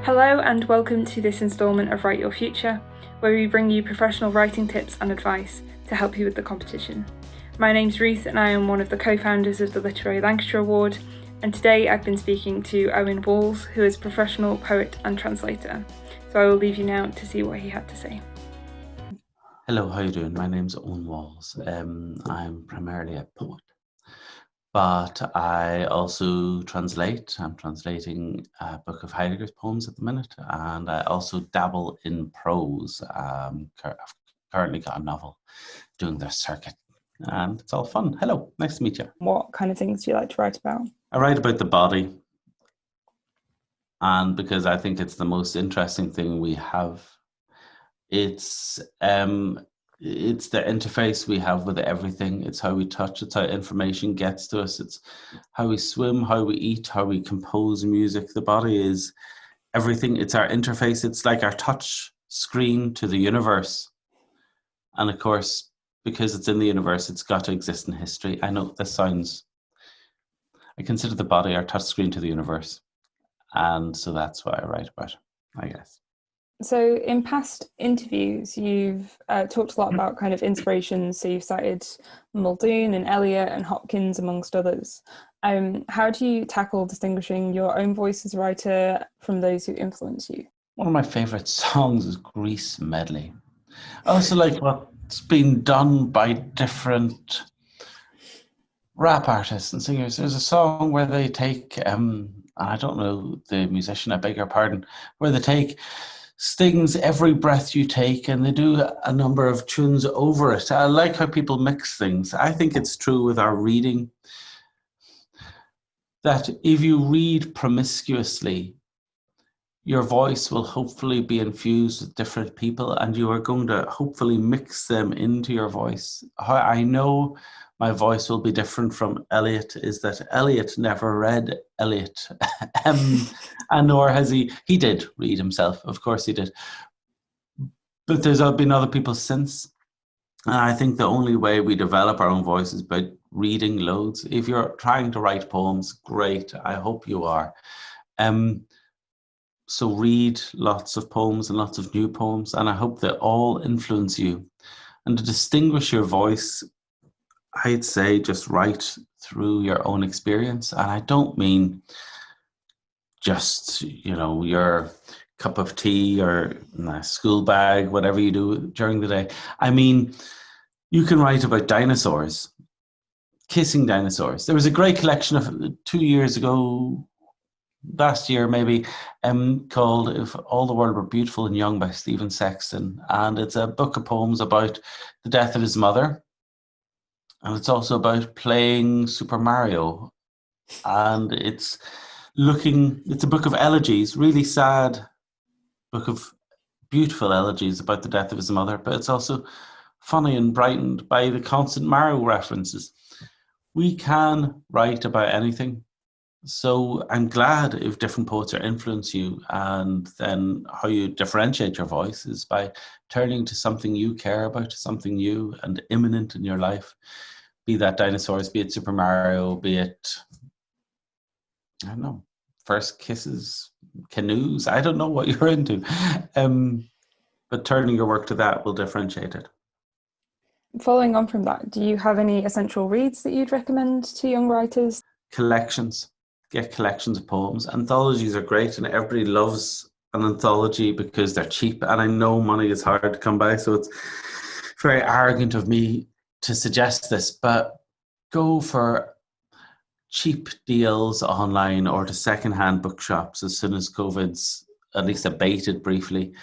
Hello and welcome to this instalment of Write Your Future, where we bring you professional writing tips and advice to help you with the competition. My name's Ruth and I am one of the co-founders of the Literary Lancashire Award, and today I've been speaking to Eoghan Walls, who is a professional poet and translator. So I will leave you now to see what he had to say. Hello, how are you doing? My name's Eoghan Walls. I'm primarily a poet, but I also translate. I'm translating a book of Heidegger's poems at the minute, and I also dabble in prose. I've currently got a novel doing their circuit, and it's all fun. Hello, nice to meet you. What kind of things do you like to write about? I write about the body, and because I think it's the most interesting thing we have. It's the interface we have with everything. It's how we touch. It's how information gets to us. It's how we swim, how we eat, how we compose music. The body is everything. It's our interface. It's like our touch screen to the universe. And of course, because it's in the universe, it's got to exist in history. I know this sounds, I consider the body our touch screen to the universe. And so that's what I write about, I guess. So in past interviews, you've talked a lot about kind of inspirations. So you've cited Muldoon and Eliot and Hopkins, amongst others. How do you tackle distinguishing your own voice as a writer from those who influence you? One of my favourite songs is Grease Medley. I also like what's been done by different rap artists and singers. There's a song where they take, I don't know the musician, I beg your pardon, where they take Sting's Every Breath You Take, and they do a number of tunes over it. I like how people mix things. I think it's true with our reading that if you read promiscuously, your voice will hopefully be infused with different people, and you are going to hopefully mix them into your voice. How I know my voice will be different from Eliot is that Eliot never read Eliot, and nor has he did read himself, of course he did. But there's been other people since, and I think the only way we develop our own voice is by reading loads. If you're trying to write poems, great, I hope you are. So read lots of poems and lots of new poems, and I hope they all influence you. And to distinguish your voice, I'd say just write through your own experience. And I don't mean just, your cup of tea or a school bag, whatever you do during the day. I mean, you can write about dinosaurs, kissing dinosaurs. There was a great collection of 2 years ago, last year maybe, called If All the World Were Beautiful and Young by Stephen Sexton. And it's a book of poems about the death of his mother. And it's also about playing Super Mario. And it's a book of elegies, really sad book of beautiful elegies about the death of his mother, but it's also funny and brightened by the constant Mario references. We can write about anything. So I'm glad if different poets are influence you, and then how you differentiate your voice is by turning to something you care about, something new and imminent in your life. Be that dinosaurs, be it Super Mario, be it, I don't know, first kisses, canoes. I don't know what you're into. But turning your work to that will differentiate it. Following on from that, do you have any essential reads that you'd recommend to young writers? Collections. Get collections of poems. Anthologies are great, and everybody loves an anthology because they're cheap. And I know money is hard to come by, so it's very arrogant of me to suggest this, but go for cheap deals online or to secondhand bookshops as soon as COVID's at least abated briefly.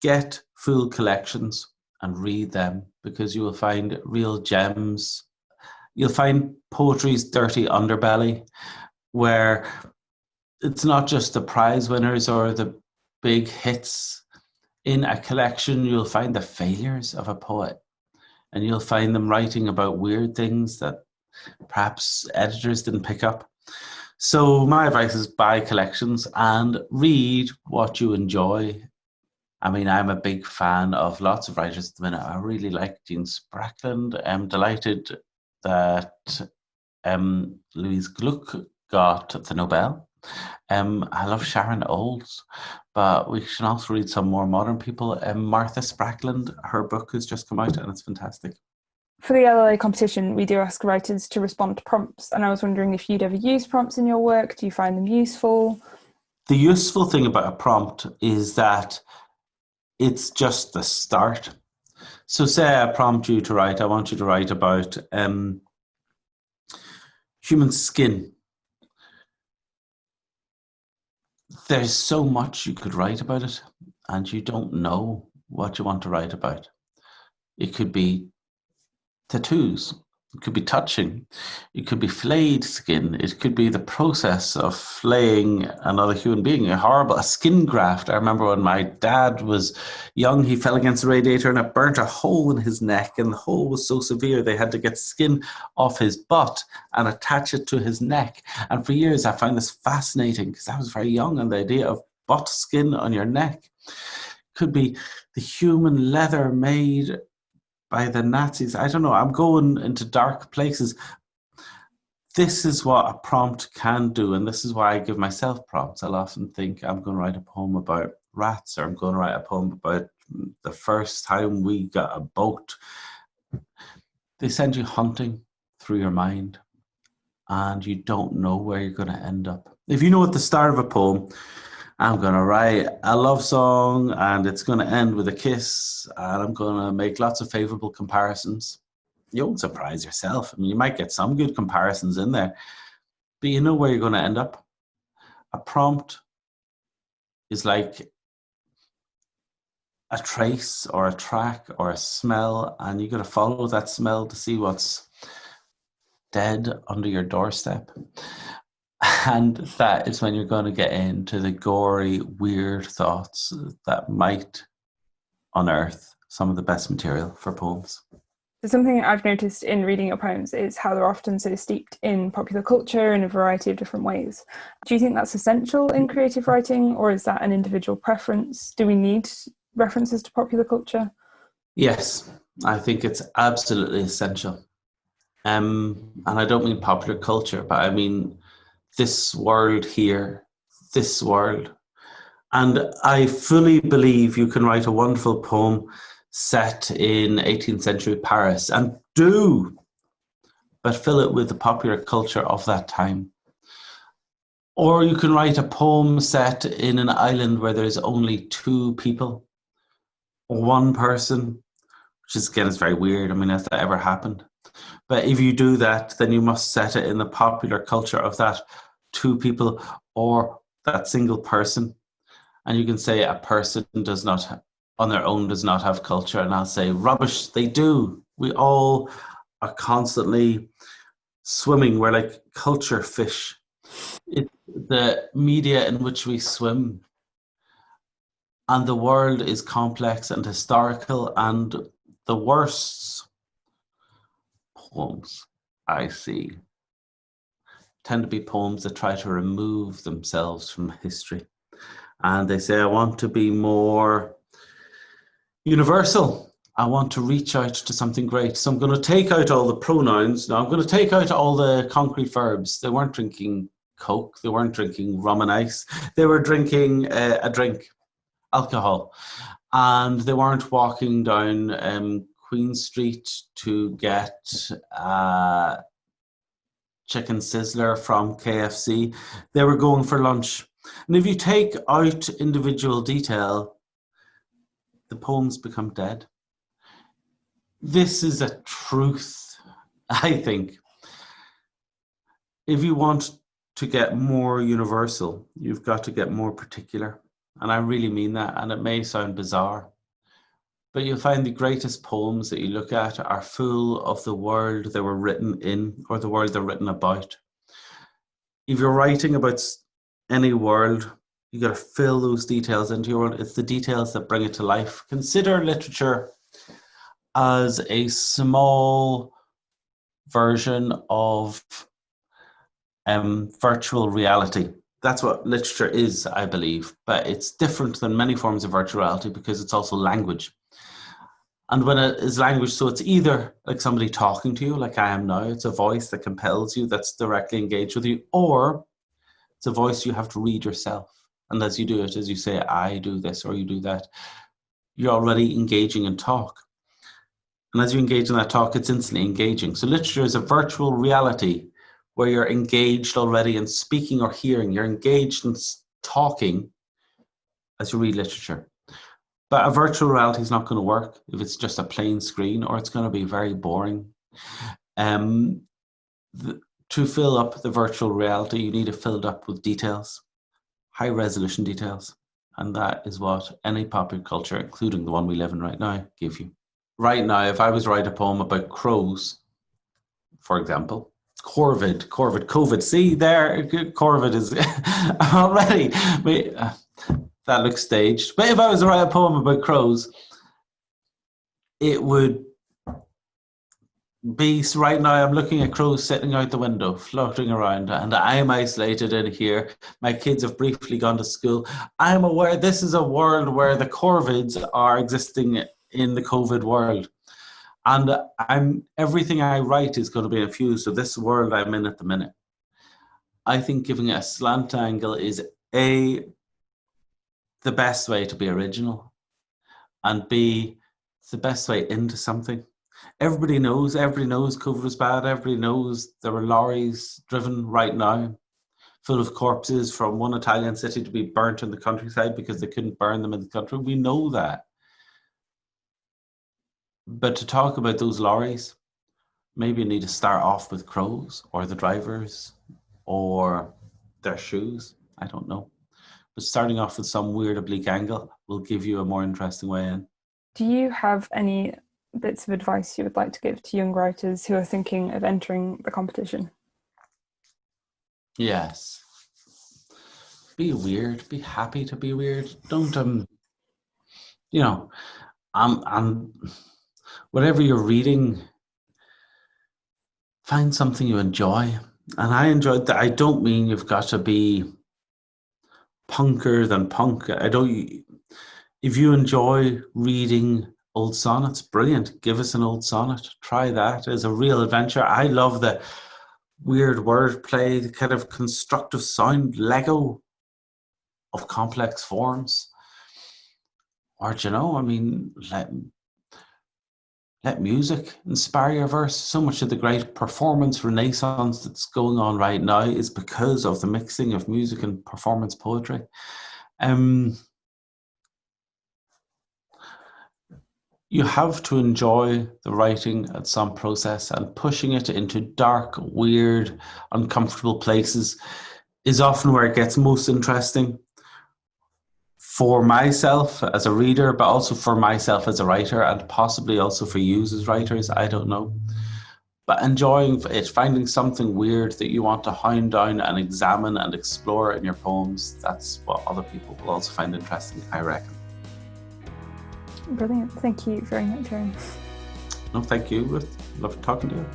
Get full collections and read them, because you will find real gems. You'll find poetry's dirty underbelly, where it's not just the prize winners or the big hits. In a collection, you'll find the failures of a poet, and you'll find them writing about weird things that perhaps editors didn't pick up. So my advice is buy collections and read what you enjoy. I mean, I'm a big fan of lots of writers at the minute. I really like Jean Sprackland. I'm delighted that Louise Gluck got the Nobel. I love Sharon Olds, but we should also read some more modern people. Martha Sprackland, her book has just come out and it's fantastic. For the LLA competition, we do ask writers to respond to prompts, and I was wondering if you'd ever use prompts in your work. Do you find them useful? The useful thing about a prompt is that it's just the start. So say I prompt you to write, I want you to write about human skin. There's so much you could write about it, and you don't know what you want to write about. It could be tattoos, it could be touching, it could be flayed skin, it could be the process of flaying another human being, a skin graft. I remember when my dad was young, he fell against the radiator and it burnt a hole in his neck, and the hole was so severe they had to get skin off his butt and attach it to his neck. And for years I found this fascinating because I was very young, and the idea of butt skin on your neck. Could be the human leather made by the Nazis. I don't know, I'm going into dark places. This is what a prompt can do, and this is why I give myself prompts. I'll often think I'm going to write a poem about rats, or I'm going to write a poem about the first time we got a boat. They send you hunting through your mind, and you don't know where you're going to end up. If you know at the start of a poem, I'm going to write a love song and it's going to end with a kiss, and I'm going to make lots of favourable comparisons, you won't surprise yourself. I mean, you might get some good comparisons in there, but you know where you're going to end up. A prompt is like a trace or a track or a smell, and you got to follow that smell to see what's dead under your doorstep. And that is when you're going to get into the gory, weird thoughts that might unearth some of the best material for poems. So something I've noticed in reading your poems is how they're often so steeped in popular culture in a variety of different ways. Do you think that's essential in creative writing, or is that an individual preference? Do we need references to popular culture? Yes, I think it's absolutely essential. And I don't mean popular culture, but I mean this world here, this world. And I fully believe you can write a wonderful poem set in 18th century Paris, and do, but fill it with the popular culture of that time. Or you can write a poem set in an island where there's only two people, or one person, which is, again, is very weird. I mean, has that ever happened? But if you do that, then you must set it in the popular culture of that two people or that single person. And you can say a person does not, on their own, does not have culture. And I'll say, rubbish, they do. We all are constantly swimming. We're like culture fish. It's the media in which we swim. And the world is complex and historical, and the worst poems I see tend to be poems that try to remove themselves from history. And they say, I want to be more universal. I want to reach out to something great. So I'm going to take out all the pronouns. Now I'm going to take out all the concrete verbs. They weren't drinking Coke. They weren't drinking rum and ice. They were drinking a drink, alcohol. And they weren't walking down Queen Street to get chicken sizzler from KFC. They were going for lunch. And if you take out individual detail, the poems become dead. This is a truth, I think. If you want to get more universal, you've got to get more particular. And I really mean that, and it may sound bizarre, but you'll find the greatest poems that you look at are full of the world they were written in, or the world they're written about. If you're writing about any world, you got to fill those details into your world. It's the details that bring it to life. Consider literature as a small version of virtual reality. That's what literature is, I believe, but it's different than many forms of virtual reality because it's also language. And when it is language, so it's either like somebody talking to you, like I am now, it's a voice that compels you, that's directly engaged with you, or It's a voice you have to read yourself. And as you do it, as you say, I do this or you do that, you're already engaging in talk. And as you engage in that talk, it's instantly engaging. So literature is a virtual reality where you're engaged already in speaking or hearing. You're engaged in talking as you read literature. But a virtual reality is not going to work if it's just a plain screen, or it's going to be very boring. To fill up the virtual reality, you need to fill it up with details, high resolution details. And that is what any popular culture, including the one we live in right now, give you. Right now, if I was to write a poem about crows, for example, COVID, see there, COVID is already, that looks staged. But if I was to write a poem about crows, it would be, right now I'm looking at crows sitting out the window, floating around, and I'm isolated in here. My kids have briefly gone to school. I'm aware this is a world where the corvids are existing in the COVID world. And everything I write is going to be infused with this world I'm in at the minute. I think giving it a slant angle is the best way to be original, and B, the best way into something. Everybody knows COVID was bad. Everybody knows there were lorries driven right now full of corpses from one Italian city to be burnt in the countryside because they couldn't burn them in the country. We know that. But to talk about those lorries, maybe you need to start off with crows or the drivers or their shoes. I don't know. But starting off with some weird oblique angle will give you a more interesting way in. Do you have any bits of advice you would like to give to young writers who are thinking of entering the competition? Yes. Be weird. Be happy to be weird. Don't, whatever you're reading, find something you enjoy. And I enjoyed that. I don't mean you've got to be punker than punk. If you enjoy reading old sonnets, brilliant. Give us an old sonnet. Try that as a real adventure. I love the weird wordplay, the kind of constructive sound, Lego of complex forms. Or, let music inspire your verse. So much of the great performance renaissance that's going on right now is because of the mixing of music and performance poetry. You have to enjoy the writing at some process, and pushing it into dark, weird, uncomfortable places is often where it gets most interesting. For myself as a reader, but also for myself as a writer, and possibly also for you as writers, I don't know. But enjoying it, finding something weird that you want to hound down and examine and explore in your poems, that's what other people will also find interesting, I reckon. Brilliant. Thank you very much, Eoghan. No, thank you, Ruth. Love talking to you.